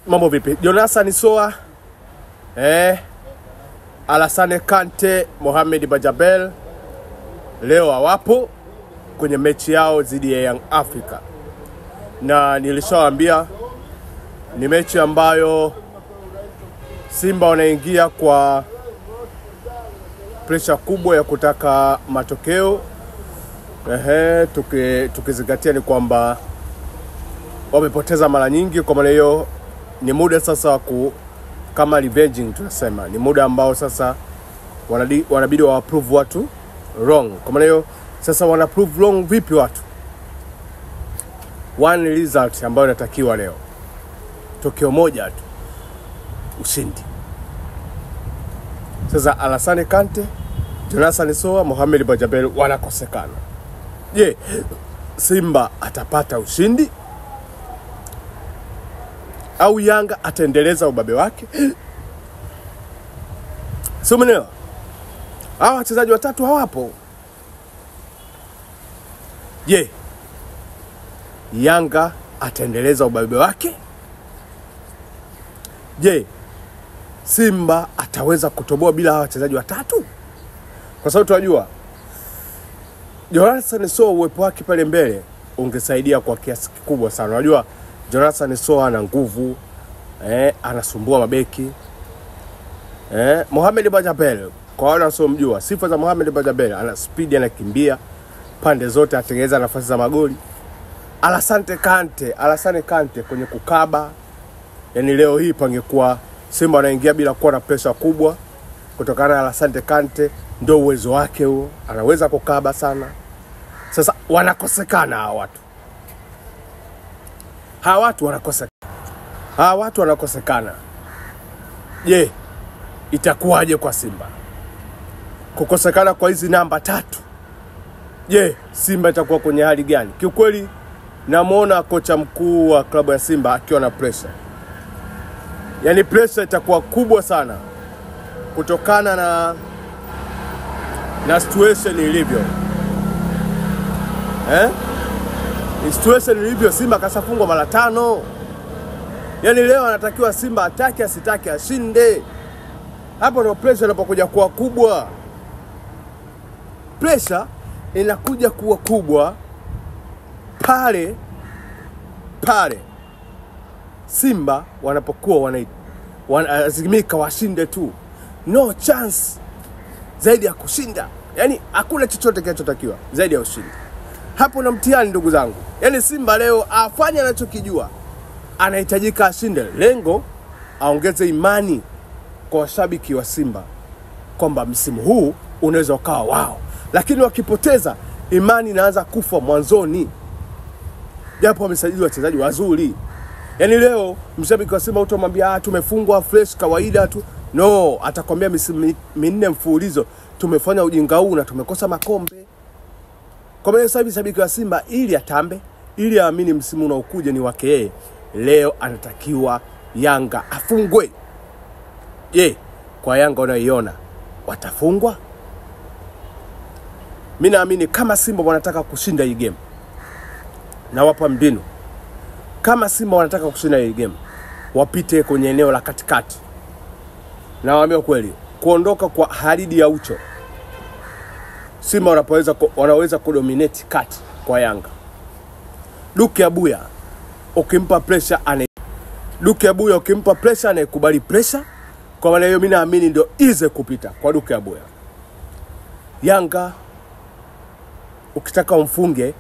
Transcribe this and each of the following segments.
Mambo vipi? Jonathan Soa, Alassane Kante, Mohamed Bajabel leo hawapo kwenye mechi yao dhidi ya Young Africa. Na nilishawaambia ni mechi ambayo Simba wanaingia kwa pressure kubwa ya kutaka matokeo. Tukizingatia ni kwamba wamepoteza mara nyingi, kwa maana hiyo ni muda sasa kama revenging tunasema. Ni muda ambao sasa wanabidi wa approve watu wrong. Kwa maana hiyo sasa wana prove wrong vipi watu? One result ambayo inatakiwa leo. Tokeo moja tu. Ushindi. Sasa Alassane Kante, Jonathan Soa, Mohamed Bajabel wanakosekana. Je, Simba atapata ushindi? Au Yanga ataendeleza ubabe wake? Sio mwenyewe. Hawa wachezaji watatu hawapo. Je, Yanga ataendeleza ubabe wake? Je, Simba ataweza kutoboa bila hawa wachezaji watatu? Kwa sababu tunajua Jonathan Soa uwepo wake pale mbele ungesaidia kwa kiasi kikubwa sana. Unajua Jonathan Soa ana nguvu, anasumbua mabeki. Mohamed Bajabel, kwa wale wasiomjua, sifa za Mohamed Bajabel, ana speed, anakimbia pande zote, atengeneza nafasi za magoli. Alassane Kante kwenye kukaba. Yani leo hii pangekuwa Simba anaingia bila kuwa na pressure kubwa kutokana na Alassane Kante, ndio uwezo wake huo, anaweza kukaba sana. Sasa wanakosekana hawa watu wanakosekana. Je, itakuwaje kwa Simba kukosekana kwa hizi namba tatu? Je, Simba itakuwa kwenye hali gani? Kiukweli namuona kocha mkuu wa klabu ya Simba akiwa na pressure. Yani pressure itakuwa kubwa sana kutokana na situation ilivyo. Situation ilivyo, Simba kasafungwa mara 5. Yani leo anatakiwa Simba atake asitake ashinde. Hapo ndio pressure inapokuja kuwa kubwa. Pressure inakuja kuwa kubwa pale Simba wanapokuwa wanazimika washinde tu. No chance zaidi ya kushinda. Yani hakuna chochote kinachotakiwa zaidi ya ushindi. Hapo na mtihani ndugu zangu. Yani Simba leo afanye anachokijua. Anahitajika ashinde. Lengo aongeze imani kwa washabiki wa Simba kwamba msimu huu unaweza ukawa wao. Lakini wakipoteza, imani inaanza kufa mwanzoni. Japo wamesajili wachezaji wazuri. Yani leo mshabiki wa Simba utamwambia tumefungwa fresh kawaida tu. No, atakwambia misimu 4 mfululizo tumefanya ujinga huu na tumekosa makombe. Kwa maana sasa mshabiki wa Simba ili atambe, ili aamini msimu unaokuja ni wake yeye, leo anatakiwa Yanga afungwe. Je, kwa Yanga unaiona watafungwa? Mimi naamini kama Simba wanataka kushinda hii game, na wapa mbinu. Kama Simba wanataka kushinda hii game, wapite kwenye eneo la katikati. Na waambia kweli, kuondoka kwa Halidi ya Ucho, Simba wanaweza kudominate kati kwa Yanga. Duke Abuya ukimpa pressure anayekubali pressure. Kwa maana hiyo mimi naamini ndio ize kupita kwa Duke Abuya. Yanga ukitaka umfunge,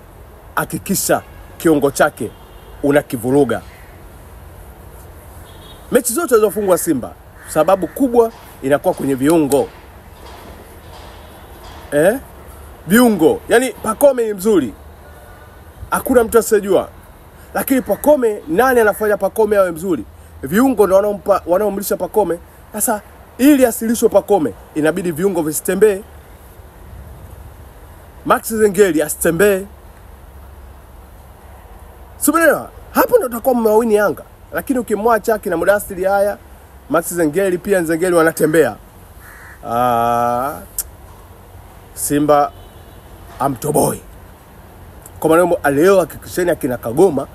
hakikisha kiungo chake unakivuruga. Mechi zote zilizofungwa Simba, sababu kubwa inakuwa kwenye viungo. Viungo. Yani Pacome ni mzuri, hakuna mtu asiyejua. Lakini Pacome, nani anafanya Pacome awe mzuri? Viungo ndio wanaomlisha Pacome. Sasa ili asilishwe Pacome, inabidi viungo visitembee. Max Zengeli asitembee. Subira, hapo ndo utakuwa mmewini Yanga. Lakini ukimwacha kina Mudasiri haya, Max Zengeli pia wanatembea. Simba amtoboi. Kwa maana leo hakikisheni akina Kagoma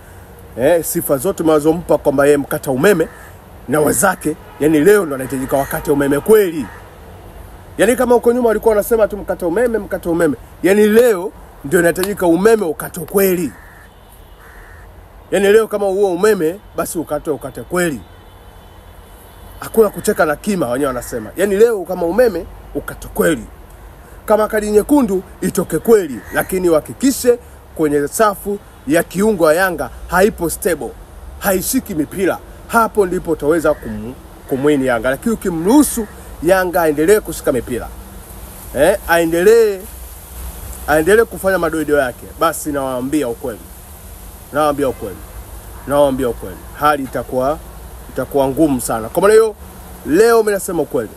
sifa zote mnazompa kwamba yeye mkata umeme na wenzake, yani leo ndo anahitajika wakati umeme kweli. Yani kama uko nyuma walikuwa wanasema tu mkata umeme, yani leo ndio inahitajika umeme ukate kweli. Yani leo kama huo umeme basi ukate kweli. Hakuna kucheka na kima, wenyewe wanasema. Yani leo kama umeme ukate kweli. Kama kadi nyekundu itoke kweli, lakini uhakikishe kwenye safu ya kiungo wa Yanga haipo stable, haishiki mipira. Hapo ndipo utaweza kumwini Yanga. Lakini ukimruhusu Yanga aendelee kushika mipira, aendelee kufanya madoido yake, basi nawaambia ukweli, hali itakuwa ngumu sana. Kwa maana hiyo leo mimi nasema ukweli,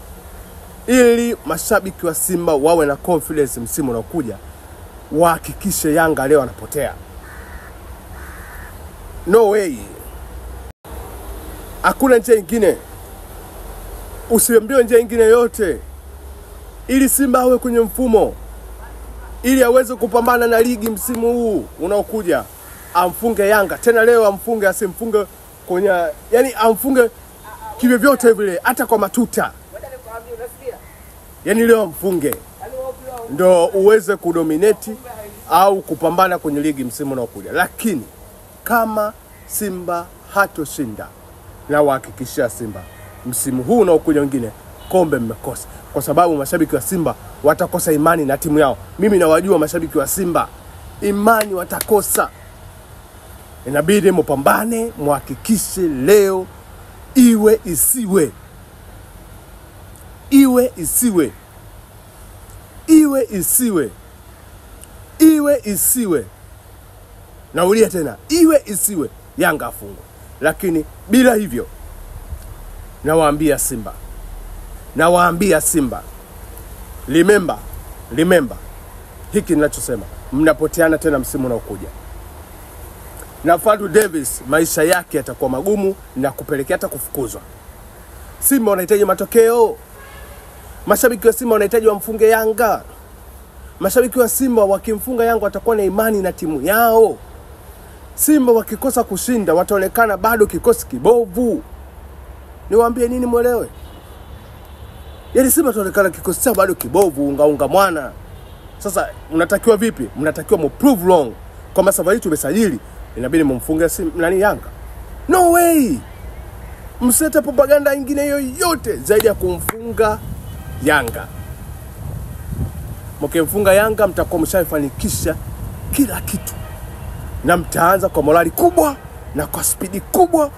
ili mashabiki wa Simba wawe na confidence msimu unaokuja, wahakikishe Yanga leo anapotea. No way. Hakuna njia nyingine. Usiambie njia nyingine yote. Ili Simba awe kwenye mfumo, ili aweze kupambana na ligi msimu huu unaokuja, amfunge Yanga. Tena leo amfunge, asimfunge kwenye, yani amfunge kiwe vyote vile, hata kwa matuta. Yani leo amfunge ndo uweze kudominate au kupambana kwenye ligi msimu unaokuja. Lakini kama Simba hatoshinda, na wahakikishia Simba msimu huu unaokuja wengine kombe mmekosa, kwa sababu mashabiki wa Simba watakosa imani na timu yao. Mimi nawajua mashabiki wa Simba, imani watakosa. Inabidi mpambane, muhakikishe leo iwe isiwe. Naulia tena, iwe isiwe Yanga afungwe. Lakini bila hivyo, nawaambia Simba, remember hiki ninachosema, mnapoteana tena msimu unaokuja. Na Fadlu Davis maisha yake yatakuwa magumu na kupelekea hata kufukuzwa. Simba wanahitaji matokeo. Mashabiki wa Simba wanahitaji wamfunge Yanga. Mashabiki wa Simba wakimfunga Yanga watakuwa na imani na timu yao. Simba wakikosa kushinda wataonekana bado kikosi kibovu. Niwaambie nini mwelewe? Yani Simba wataonekana kikosi chao bado kibovu, unga mwana. Sasa mnatakiwa vipi? Mnatakiwa prove wrong. Kwa sababu tumesajili, inabidi mumfunge Yanga. No way. Msete propaganda nyingine yoyote zaidi ya kumfunga Yanga. Mkimfunga Yanga mtakuwa mshafanikisha kila kitu, na mtaanza kwa morali kubwa na kwa spidi kubwa.